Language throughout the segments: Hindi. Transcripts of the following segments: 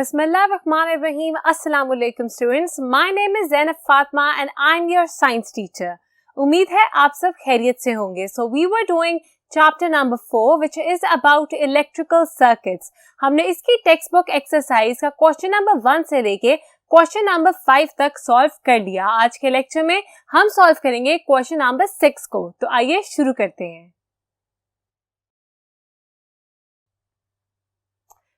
Bismillahirrahmanirrahim. Assalamu alaikum students. My name is Zainab Fatma and I'm your science teacher. उम्मीद है आप सब खैरियत से होंगे. So we were doing chapter number 4 which is about electrical circuits. हमने इसकी टेक्स्ट बुक एक्सरसाइज का क्वेश्चन नंबर 1 से लेके क्वेश्चन नंबर 5 तक सॉल्व कर लिया. आज के लेक्चर में हम सॉल्व करेंगे क्वेश्चन नंबर 6 को. तो आइए शुरू करते हैं.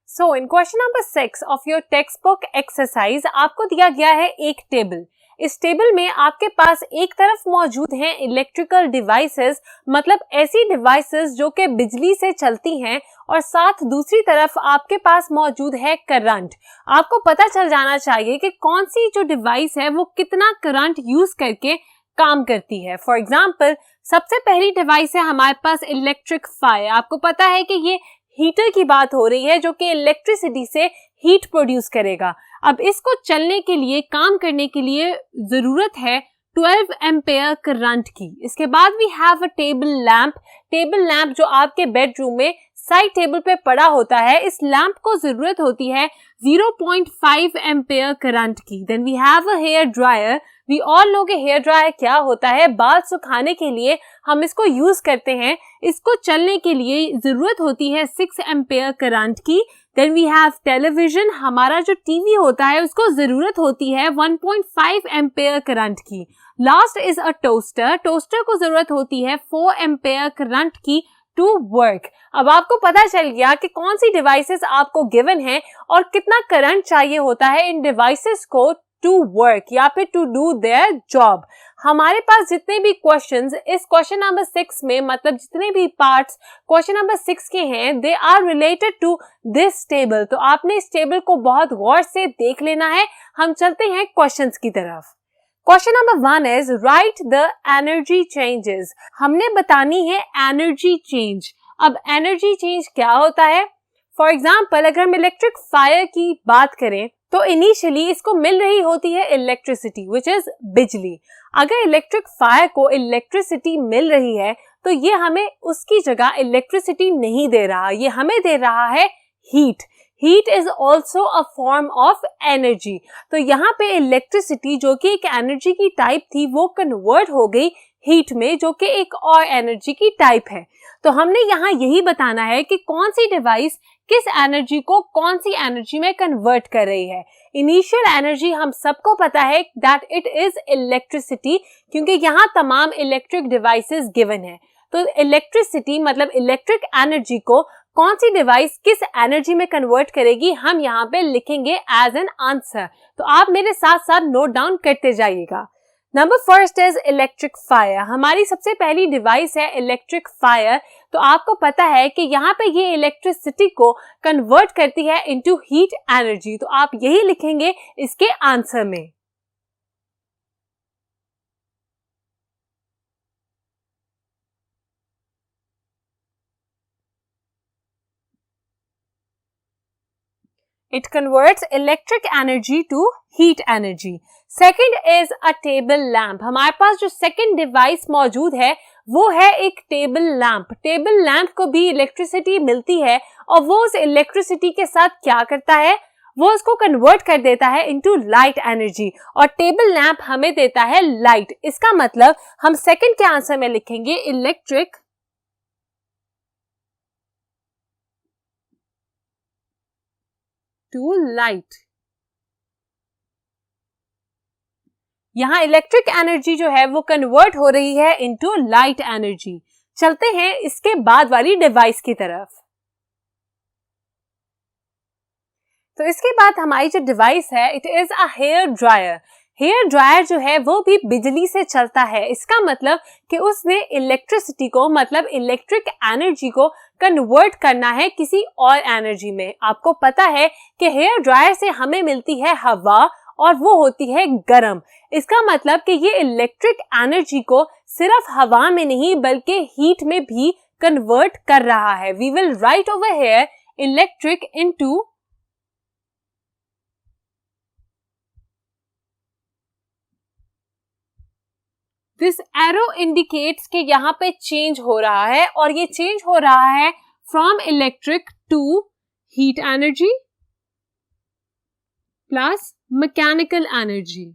So in question number 6 of your textbook exercise आपको दिया गया है एक टेबल. इस टेबल में आपके पास एक तरफ मौजूद हैं इलेक्ट्रिकल डिवाइसेस, मतलब ऐसी डिवाइसेस जो कि बिजली से चलती हैं, और साथ दूसरी तरफ आपके पास मौजूद है करंट. आपको पता चल जाना चाहिए कि कौन सी जो डिवाइस है वो कितना करंट यूज करके काम करती है. फॉर एग्जाम्पल सबसे पहली डिवाइस है हमारे पास इलेक्ट्रिक फायर. आपको पता है कि ये हीटर की बात हो रही है जो कि इलेक्ट्रिसिटी से हीट प्रोड्यूस करेगा. अब इसको चलने के लिए, काम करने के लिए जरूरत है 12 एम्पेयर करंट की. इसके बाद we have a table lamp. Table lamp जो आपके बेडरूम में साइड टेबल पे पड़ा होता है, इस लैंप को जरूरत होती है 0.5 एम्पेयर करंट की. Then we have a hair dryer. We all know कि हेयर ड्रायर क्या होता है. बाल सुखाने के लिए हम इसको यूज करते हैं. इसको चलने के लिए जरूरत होती है 6 एम्पेयर करंट की. Then we have television. हमारा जो टीवी होता है उसको जरूरत होती है 1.5 एम्पेयर करंट की. Last is a toaster. Toaster को जरूरत होती है 4 एम्पेयर करंट की टू वर्क. अब आपको पता चल गया कि कौन सी डिवाइसेस आपको गिवन है और कितना करंट चाहिए होता है इन डिवाइसेस को टू वर्क या फिर टू डू देयर जॉब. हमारे पास जितने भी क्वेश्चंस इस क्वेश्चन नंबर 6 में, मतलब जितने भी पार्ट्स क्वेश्चन नंबर 6 के हैं, they are related to this table. तो आपने इस टेबल को बहुत गौर से देख लेना है. हम चलते हैं क्वेश्चंस की तरफ. Question number 1 is right the energy changes. हमने बतानी है एनर्जी चेंज. अब एनर्जी चेंज क्या होता है? फॉर एग्जाम्पल अगर हम इलेक्ट्रिक फायर की बात करें तो इनिशियली इसको मिल रही होती है इलेक्ट्रिसिटी विच इज बिजली. अगर इलेक्ट्रिक फायर को इलेक्ट्रिसिटी मिल रही है तो ये हमें उसकी जगह इलेक्ट्रिसिटी नहीं दे रहा, ये हमें दे रहा है heat. Heat is also a form of energy. तो यहाँ पे इलेक्ट्रिसिटी जो कि एक एनर्जी की टाइप थी वो कन्वर्ट हो गई हीट में, जो कि एक और एनर्जी की टाइप है. तो हमने यहाँ यही बताना है कि कौन सी डिवाइस किस एनर्जी को कौन सी एनर्जी में कन्वर्ट कर रही है. इनिशियल एनर्जी हम सबको पता है दैट इट इज इलेक्ट्रिसिटी, क्योंकि यहाँ तमाम इलेक्ट्रिक डिवाइसेस गिवन है. तो इलेक्ट्रिसिटी मतलब इलेक्ट्रिक एनर्जी को कौन सी डिवाइस किस एनर्जी में कन्वर्ट करेगी हम यहाँ पे लिखेंगे एज एन आंसर. तो आप मेरे साथ साथ नोट डाउन करते जाइएगा. Number first is electric fire. हमारी सबसे पहली डिवाइस है इलेक्ट्रिक फायर. तो आपको पता है कि यहाँ पे ये इलेक्ट्रिसिटी को कन्वर्ट करती है इनटू हीट एनर्जी. तो आप यही लिखेंगे इसके आंसर में. It converts electric energy to heat energy. Second is a table lamp. हमारे पास जो सेकंड डिवाइस मौजूद है वो है एक टेबल लैंप. टेबल लैंप को भी इलेक्ट्रिसिटी मिलती है और वो उस इलेक्ट्रिसिटी के साथ क्या करता है, वो उसको कन्वर्ट कर देता है इनटू लाइट एनर्जी. और टेबल लैंप हमें देता है लाइट. इसका मतलब हम सेकंड के आंसर में लिखेंगे इलेक्ट्रिक टू लाइट. यहाँ इलेक्ट्रिक एनर्जी जो है वो कन्वर्ट हो रही है इनटू लाइट एनर्जी. चलते हैं इसके बाद वाली डिवाइस की तरफ. तो इसके बाद हमारी जो डिवाइस है it is a hair dryer. Hair dryer जो है वो भी बिजली से चलता है. इसका मतलब कि उसने इलेक्ट्रिसिटी को, मतलब इलेक्ट्रिक एनर्जी को कन्वर्ट करना है किसी और एनर्जी में. आपको पता है कि हेयर ड्रायर से हमें मिलती है हवा और वो होती है गर्म. इसका मतलब कि ये इलेक्ट्रिक एनर्जी को सिर्फ हवा में नहीं बल्कि हीट में भी कन्वर्ट कर रहा है. We will write over here electric into this arrow indicates कि यहाँ पे चेंज हो रहा है और ये चेंज हो रहा है from electric to heat energy plus mechanical energy.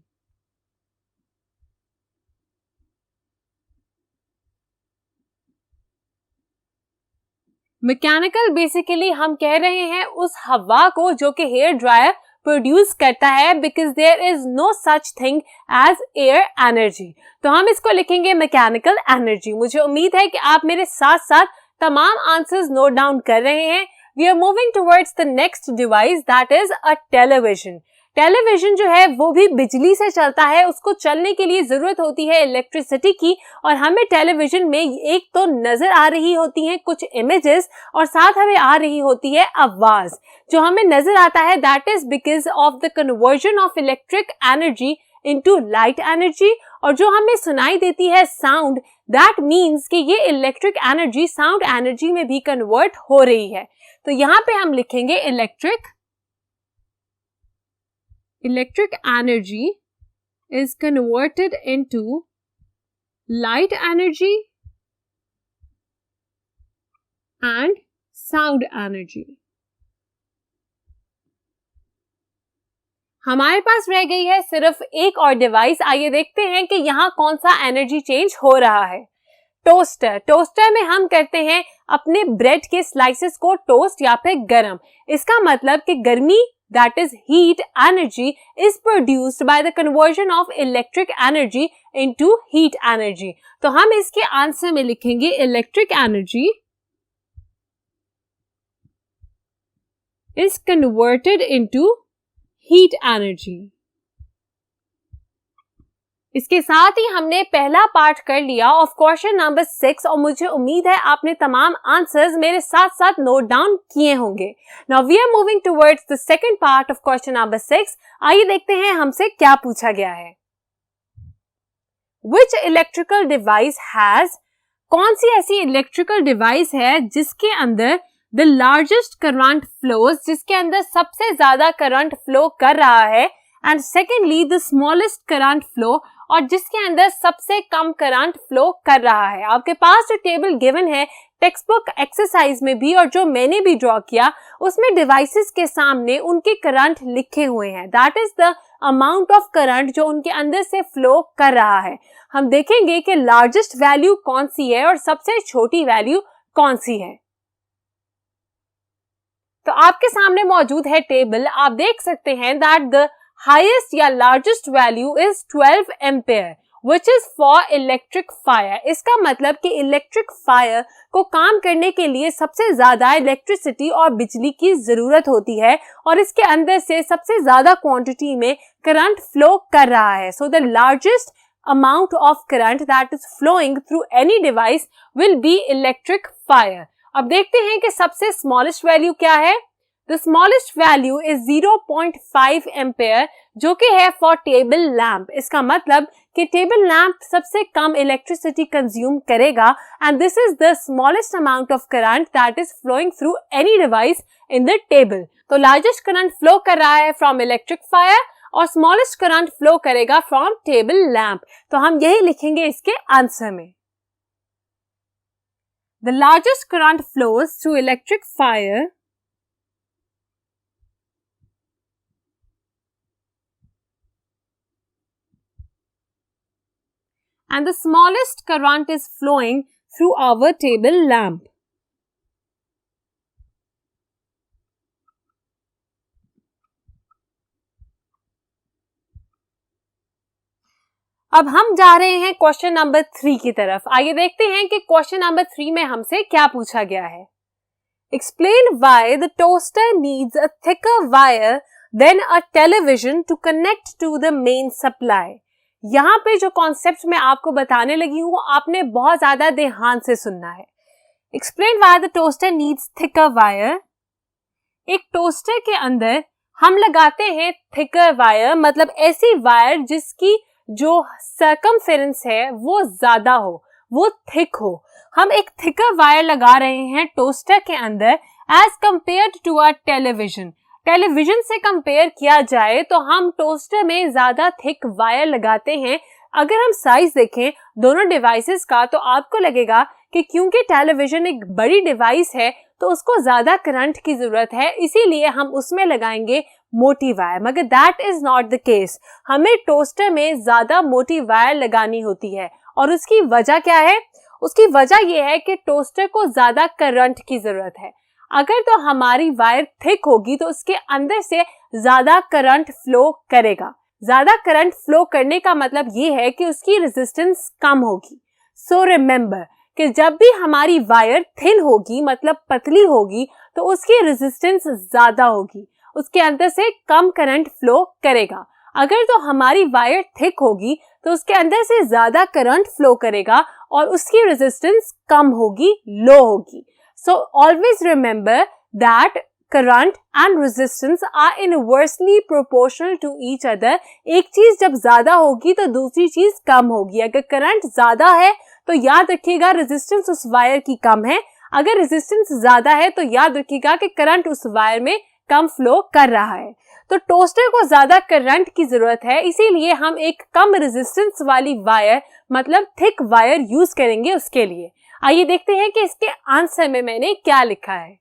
Mechanical basically हम कह रहे हैं उस हवा को जो कि हेयर ड्रायर प्रोड्यूस करता है, because there is no such thing as air energy. तो हम इसको लिखेंगे मैकेनिकल एनर्जी। मुझे उम्मीद है कि आप मेरे साथ साथ तमाम आंसर्स नोट डाउन कर रहे हैं। We are moving towards the next device, that is a television. Television जो है वो भी बिजली से चलता है, उसको चलने के लिए जरूरत होती है इलेक्ट्रिसिटी की, और हमें टेलीविजन में एक तो नजर आ रही होती हैं कुछ इमेजेस और साथ हमें आ रही होती है आवाज। जो हमें नजर आता है that is because of the conversion of electric energy into light energy, और जो हमें सुनाई देती है साउंड, दैट मीन्स कि ये इलेक्ट्रिक एनर्जी साउंड एनर्जी में भी कन्वर्ट हो रही है। तो यहाँ पे हम लिखेंगे electric energy is converted into light energy and sound energy। हमारे पास रह गई है सिर्फ एक और डिवाइस। आइए देखते हैं कि यहाँ कौन सा एनर्जी चेंज हो रहा है। टोस्टर। टोस्टर में हम करते हैं अपने ब्रेड के स्लाइसेस को टोस्ट या फिर गरम। इसका मतलब कि गर्मी, that is heat energy, is produced by the conversion of electric energy into heat energy। तो हम इसके आंसर में लिखेंगे electric energy is converted into heat energy। इसके साथ ही हमने पहला पार्ट कर लिया ऑफ क्वेश्चन नंबर 6, और मुझे उम्मीद है आपने तमाम आंसर्स मेरे साथ साथ नोट डाउन किए होंगे। Now we are moving towards the second part of question number 6। आइए देखते हैं हमसे क्या पूछा गया है। Which electrical device has, कौन सी ऐसी इलेक्ट्रिकल डिवाइस है जिसके अंदर द लार्जेस्ट करंट फ्लोज, जिसके अंदर सबसे ज्यादा करंट फ्लो कर रहा है, and secondly the smallest current flow, और जिसके अंदर सबसे कम करंट फ्लो कर रहा है। आपके पास जो टेबल गिवन है टेक्स्ट बुक एक्सरसाइज में भी और जो मैंने भी ड्रॉ किया, उसमें डिवाइसेस के सामने उनके करंट लिखे हुए हैं। That is the amount of current जो उनके अंदर से फ्लो कर रहा है। हम देखेंगे कि लार्जेस्ट वैल्यू कौन सी है और सबसे छोटी वैल्यू कौन सी है। तो आपके सामने मौजूद है टेबल। आप देख सकते हैं दैट द हाईएस्ट या largest value is 12 ampere which is for electric fire। इसका मतलब कि इलेक्ट्रिक फायर को काम करने के लिए सबसे ज्यादा इलेक्ट्रिसिटी और बिजली की जरूरत होती है, और इसके अंदर से सबसे ज्यादा क्वांटिटी में करंट फ्लो कर रहा है। So the largest amount of current that is flowing through any device will be electric fire। अब देखते हैं कि सबसे स्मॉलेस्ट वैल्यू क्या है। The smallest value is 0.5 ampere, जो कि है फॉर टेबल लैंप। इसका मतलब कि टेबल लैंप सबसे कम इलेक्ट्रिसिटी कंज्यूम करेगा, and this is the smallest amount of current that is flowing through any device in the table. तो लार्जेस्ट करंट फ्लो कर रहा है फ्रॉम इलेक्ट्रिक फायर और स्मॉलेस्ट करंट फ्लो करेगा फ्रॉम टेबल लैंप। तो हम यही लिखेंगे इसके आंसर में। The largest current flows through electric fire and the smallest current is flowing through our table lamp। अब हम जा रहे हैं क्वेश्चन नंबर 3 की तरफ। आइए देखते हैं कि क्वेश्चन नंबर 3 में हमसे क्या पूछा गया है। Explain why the toaster needs a thicker wire than a television to connect to the main supply। यहाँ पे जो कॉन्सेप्ट मैं आपको बताने लगी हूँ आपने बहुत ज्यादा ध्यान से सुनना है। Explain why the toaster needs thicker wire। एक टोस्टर के अंदर हम लगाते हैं थिकर वायर, मतलब ऐसी वायर जिसकी जो सर्कमफेरेंस है वो ज्यादा हो, वो थिक हो। हम एक थिकर वायर लगा रहे हैं टोस्टर के अंदर as compared to a television. Television से कंपेयर किया जाए तो हम टोस्टर में ज्यादा थिक वायर लगाते हैं। अगर हम साइज देखें दोनों डिवाइसेस का तो आपको लगेगा कि क्योंकि टेलीविजन एक बड़ी डिवाइस है तो उसको ज्यादा करंट की जरूरत है, इसीलिए हम उसमें लगाएंगे मोटी वायर, मगर that is not the case. हमें टोस्टर में ज्यादा मोटी वायर लगानी होती है और उसकी वजह क्या है? उसकी वजह यह है कि टोस्टर को ज्यादा करंट की जरूरत है। अगर तो हमारी वायर थिक होगी तो उसके अंदर से ज्यादा करंट फ्लो करेगा। ज्यादा करंट फ्लो करने का मतलब ये है कि उसकी रेजिस्टेंस कम होगी। सो रिमेंबर कि जब भी हमारी वायर थिन होगी, मतलब पतली होगी, तो उसकी रेजिस्टेंस ज्यादा होगी, उसके अंदर से कम करंट फ्लो करेगा। अगर तो हमारी वायर थिक होगी तो उसके अंदर से ज्यादा करंट फ्लो करेगा और उसकी रेजिस्टेंस कम होगी, लो होगी। So always remember that current and resistance are inversely proportional to each other. एक चीज जब ज्यादा होगी तो दूसरी चीज कम होगी। अगर करंट ज्यादा है तो याद रखिएगा रेजिस्टेंस उस वायर की कम है, अगर रेजिस्टेंस ज्यादा है तो याद रखिएगा कि करंट उस वायर में कम फ्लो कर रहा है। तो टोस्टर को ज्यादा करंट की जरूरत है, इसीलिए हम एक कम रेजिस्टेंस वाली वायर, मतलब थिक वायर यूज करेंगे उसके लिए। आइए देखते हैं कि इसके आंसर में मैंने क्या लिखा है।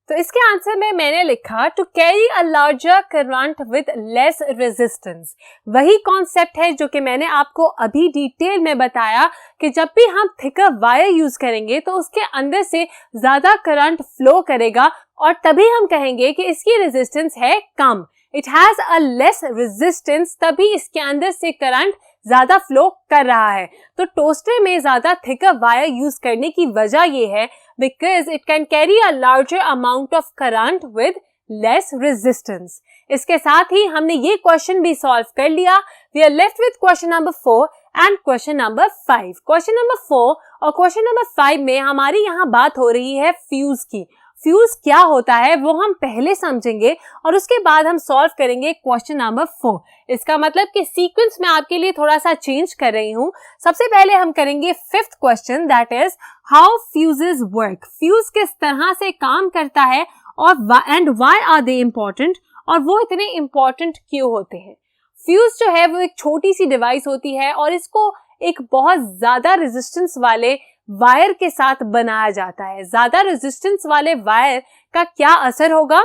तो इसके आंसर में मैंने लिखा to carry a larger current with less resistance. वही कॉन्सेप्ट है जो कि मैंने आपको अभी डिटेल में बताया कि जब भी हम थिकर वायर यूज करेंगे तो उसके अंदर से ज्यादा करंट फ्लो करेगा और तभी हम कहेंगे कि इसकी रेजिस्टेंस है कम। It has a less resistance, तभी इसके अंदर से करंट ज्यादा फ्लो कर रहा है। तो टोस्टर में ज्यादा थिकर वायर यूज करने की वजह ये है because it can carry a larger amount of current with less resistance। इसके साथ ही हमने ये क्वेश्चन भी सॉल्व कर लिया। We are left with question number 4 and question number 5। Question number 4 और क्वेश्चन नंबर 5 में हमारी यहाँ बात हो रही है फ्यूज की। फ्यूज क्या होता है वो हम पहले समझेंगे और उसके बाद हम सॉल्व करेंगे क्वेश्चन नंबर 4। इसका मतलब कि सीक्वेंस में आपके लिए थोड़ा सा चेंज कर रही हूँ। सबसे पहले हम करेंगे 5th question, that is how fuses work. Fuse किस तरह से काम करता है और and why are they important, और वो इतने इम्पोर्टेंट क्यों होते हैं। फ्यूज जो है वो एक छोटी सी डिवाइस होती है और इसको एक बहुत ज्यादा रेजिस्टेंस वाले वायर के साथ बनाया जाता है। ज्यादा रेजिस्टेंस वाले वायर का क्या असर होगा?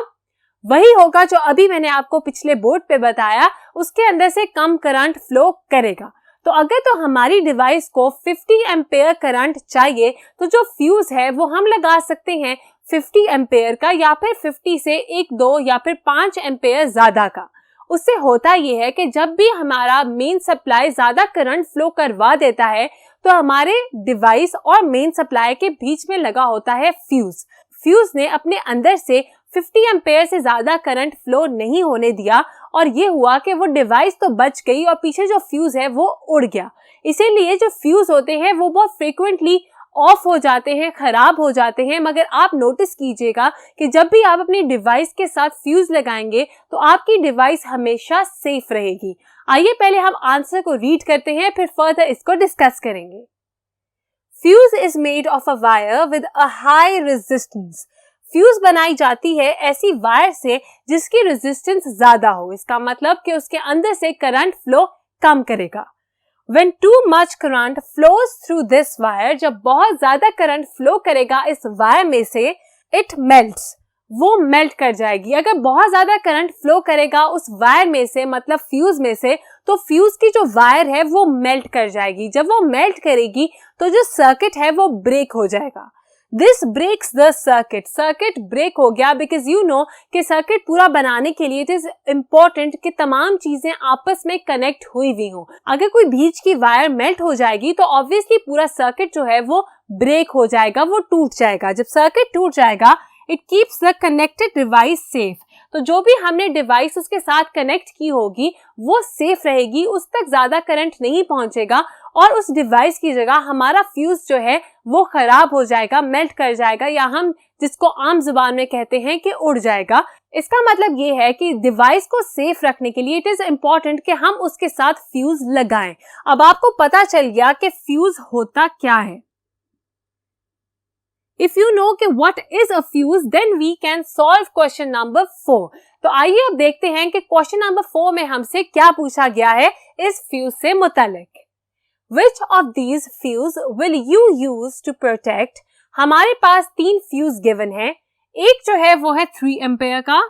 वही होगा जो अभी मैंने आपको पिछले बोर्ड पे बताया, उसके अंदर से कम करंट फ्लो करेगा। तो अगर तो हमारी डिवाइस को 50 एम्पेयर करंट चाहिए तो जो फ्यूज है वो हम लगा सकते हैं 50 एम्पेयर का, या फिर 50 से 1, 2 या फिर 5 एम्पेयर ज्यादा का। उससे होता यह है कि जब भी हमारा मेन सप्लाई ज्यादा करंट फ्लो करवा देता है तो हमारे डिवाइस और मेन सप्लाई के बीच में लगा होता है फ्यूज। फ्यूज ने अपने अंदर से 50 एम्पेयर से ज्यादा करंट फ्लो नहीं होने दिया और ये हुआ कि वो डिवाइस तो बच गई और पीछे जो फ्यूज है वो उड़ गया। इसीलिए जो फ्यूज होते हैं वो बहुत फ्रीक्वेंटली ऑफ हो जाते हैं, खराब हो जाते हैं। मगर आप नोटिस कीजिएगा कि जब भी आप अपनी डिवाइस के साथ फ्यूज लगाएंगे तो आपकी डिवाइस हमेशा सेफ रहेगी। आइए पहले हम आंसर को रीड करते हैं, फिर फर्दर इसको डिस्कस करेंगे। Fuse is made of a wire with a high resistance. Fuse बनाई जाती है ऐसी वायर से जिसकी रेजिस्टेंस ज्यादा हो। इसका मतलब कि उसके अंदर से करंट फ्लो कम करेगा। When too much current flows through this wire, जब बहुत ज्यादा करंट फ्लो करेगा इस वायर में से, it melts, वो मेल्ट कर जाएगी। अगर बहुत ज्यादा करंट फ्लो करेगा उस वायर में से, मतलब फ्यूज में से, तो फ्यूज की जो वायर है वो मेल्ट कर जाएगी। जब वो मेल्ट करेगी तो जो सर्किट है वो ब्रेक हो जाएगा। This breaks the circuit. Circuit break हो गया बिकॉज यू नो कि सर्किट पूरा बनाने के लिए इट इज इम्पोर्टेंट कि तमाम चीजें आपस में कनेक्ट हुई हुई हो। अगर कोई बीच की वायर मेल्ट हो जाएगी तो ऑब्वियसली पूरा सर्किट जो है वो ब्रेक हो जाएगा, वो टूट जाएगा। जब सर्किट टूट जाएगा it keeps the connected device safe. तो जो भी हमने डिवाइस उसके साथ कनेक्ट की होगी वो सेफ रहेगी, उस तक ज्यादा करंट नहीं पहुंचेगा और उस डिवाइस की जगह हमारा फ्यूज जो है वो खराब हो जाएगा, मेल्ट कर जाएगा, या हम जिसको आम जुबान में कहते हैं कि उड़ जाएगा। इसका मतलब ये है कि डिवाइस को सेफ रखने के लिए इट इज इम्पोर्टेंट कि हम उसके साथ फ्यूज लगाएं। अब आपको पता चल गया कि फ्यूज होता क्या है। If you know कि what is a fuse, then we can solve question number 4। तो आइए अब देखते हैं कि क्वेश्चन नंबर 4 में हमसे क्या पूछा गया है इस फ्यूज से मुतालिक। Which of these fuse will you use to protect? हमारे पास 3 फ्यूज गिवन है। एक जो है वो है 3 एम्पेयर का,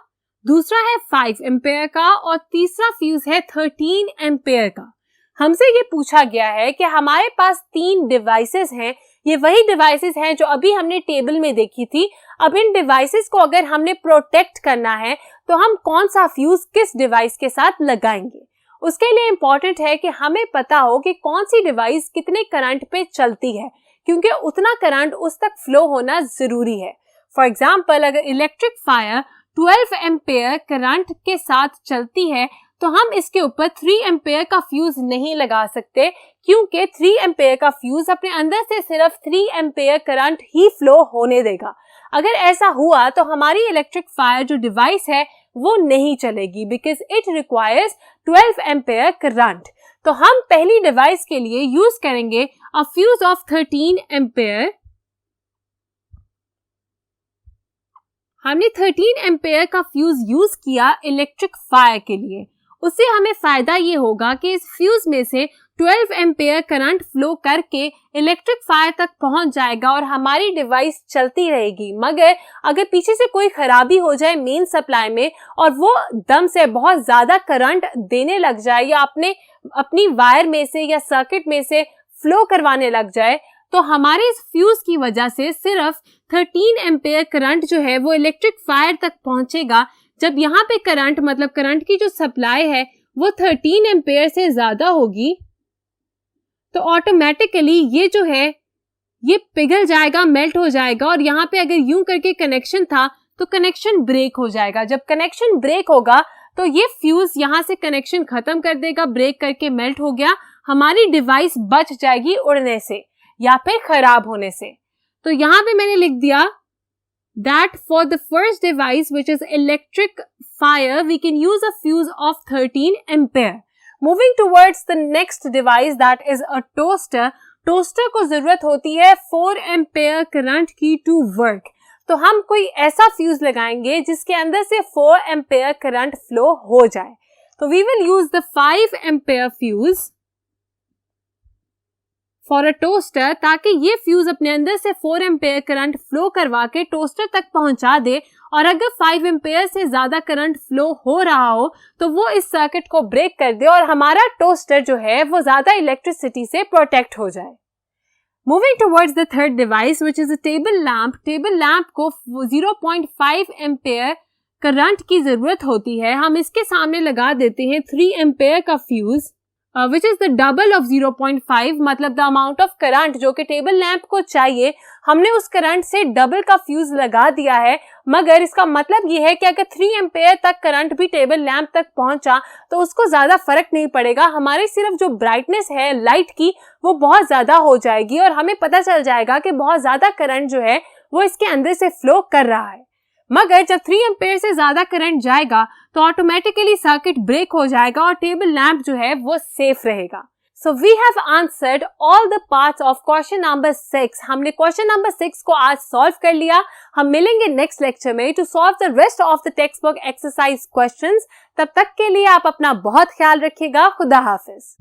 दूसरा है 5 एम्पेयर का और तीसरा फ्यूज है 13 एम्पेयर का। हमसे ये पूछा गया है कि हमारे पास 3 डिवाइसेस हैं, ये वही डिवाइसेस हैं जो अभी हमने टेबल में देखी थी। अब इन डिवाइसेस को अगर हमने प्रोटेक्ट करना है तो हम कौन सा फ्यूज किस डिवाइस के साथ लगाएंगे। उसके लिए इम्पोर्टेंट है कि हमें पता हो कि कौन सी डिवाइस कितने करंट पे चलती है, क्योंकि उतना करंट उस तक फ्लो होना जरूरी है। फॉर एग्जाम्पल, अगर इलेक्ट्रिक फायर 12 एम्पेयर करंट के साथ चलती है तो हम इसके ऊपर 3 एम्पेयर का फ्यूज नहीं लगा सकते, क्योंकि 3 एम्पेयर का फ्यूज अपने अंदर से सिर्फ 3 एम्पेयर करंट ही फ्लो होने देगा। अगर ऐसा हुआ तो हमारी इलेक्ट्रिक फायर जो डिवाइस है वो नहीं चलेगी, because it requires 12 ampere current. तो हम पहली डिवाइस के लिए यूज करेंगे अ फ्यूज ऑफ 13 एम्पेयर। हमने 13 एम्पेयर का फ्यूज यूज किया इलेक्ट्रिक फायर के लिए। उससे हमें फायदा ये होगा कि इस फ्यूज में से 12 एम्पेयर करंट फ्लो करके इलेक्ट्रिक फायर तक पहुंच जाएगा और हमारी डिवाइस चलती रहेगी। मगर अगर पीछे से कोई खराबी हो जाए मेन सप्लाई में और वो दम से बहुत ज्यादा करंट देने लग जाए या अपनी वायर में से या सर्किट में से फ्लो करवाने लग जाए, तो हमारे इस फ्यूज की वजह से सिर्फ 13 एम्पेयर करंट जो है वो इलेक्ट्रिक फायर तक पहुंचेगा। जब यहाँ पे करंट मतलब करंट की जो सप्लाई है वो 13 एम्पेयर से ज्यादा होगी तो ऑटोमेटिकली ये जो है ये पिघल जाएगा, मेल्ट हो जाएगा और यहाँ पे अगर यूं करके कनेक्शन था तो कनेक्शन ब्रेक हो जाएगा। जब कनेक्शन ब्रेक होगा तो ये फ्यूज यहाँ से कनेक्शन खत्म कर देगा, ब्रेक करके मेल्ट हो गया, हमारी डिवाइस बच जाएगी उड़ने से या फिर खराब होने से। तो यहाँ पे मैंने लिख दिया that for the first device which is electric fire we can use a fuse of 13 ampere. Moving towards the next device that is a toaster. Toaster को जरूरत होती है 4 एम्पेयर करंट की टू वर्क। तो हम कोई ऐसा फ्यूज लगाएंगे जिसके अंदर से 4 एम्पेयर करंट फ्लो हो जाए। तो we will use the 5 ampere fuse for a toaster, ताकि ये फ्यूज अपने अंदर से 4 एम्पेयर करंट फ्लो करवा के टोस्टर तक पहुंचा दे और अगर 5 एम्पेयर से ज्यादा करंट फ्लो हो रहा हो तो वो इस सर्किट को ब्रेक कर दे और हमारा टोस्टर जो है वो ज्यादा इलेक्ट्रिसिटी से प्रोटेक्ट हो जाए। Moving towards the third device which is a table lamp. Table lamp को 0.5 एम्पेयर करंट की जरूरत होती है। हम इसके सामने लगा देते हैं 3 एम्पेयर का fuse which is the double of 0.5, मतलब the amount of current जो कि टेबल लैंप को चाहिए हमने उस करंट से डबल का फ्यूज लगा दिया है। मगर इसका मतलब ये है कि अगर 3 एम्पेयर तक करंट भी टेबल लैंप तक पहुंचा तो उसको ज्यादा फर्क नहीं पड़ेगा, हमारी सिर्फ जो ब्राइटनेस है लाइट की वो बहुत ज्यादा हो जाएगी और हमें पता चल जाएगा कि बहुत ज्यादा करंट जो है वो इसके अंदर से फ्लो कर रहा है। मगर जब 3 एम्पेयर से ज्यादा करंट जाएगा तो ऑटोमेटिकली सर्किट ब्रेक हो जाएगा और टेबल लैंप जो है वो सेफ रहेगा। So we have answered all the parts of question number 6। हमने क्वेश्चन नंबर 6 को आज सॉल्व कर लिया। हम मिलेंगे नेक्स्ट लेक्चर में to solve the rest of the textbook exercise questions. तब तक के लिए आप अपना बहुत ख्याल रखिएगा। खुदा हाफिज।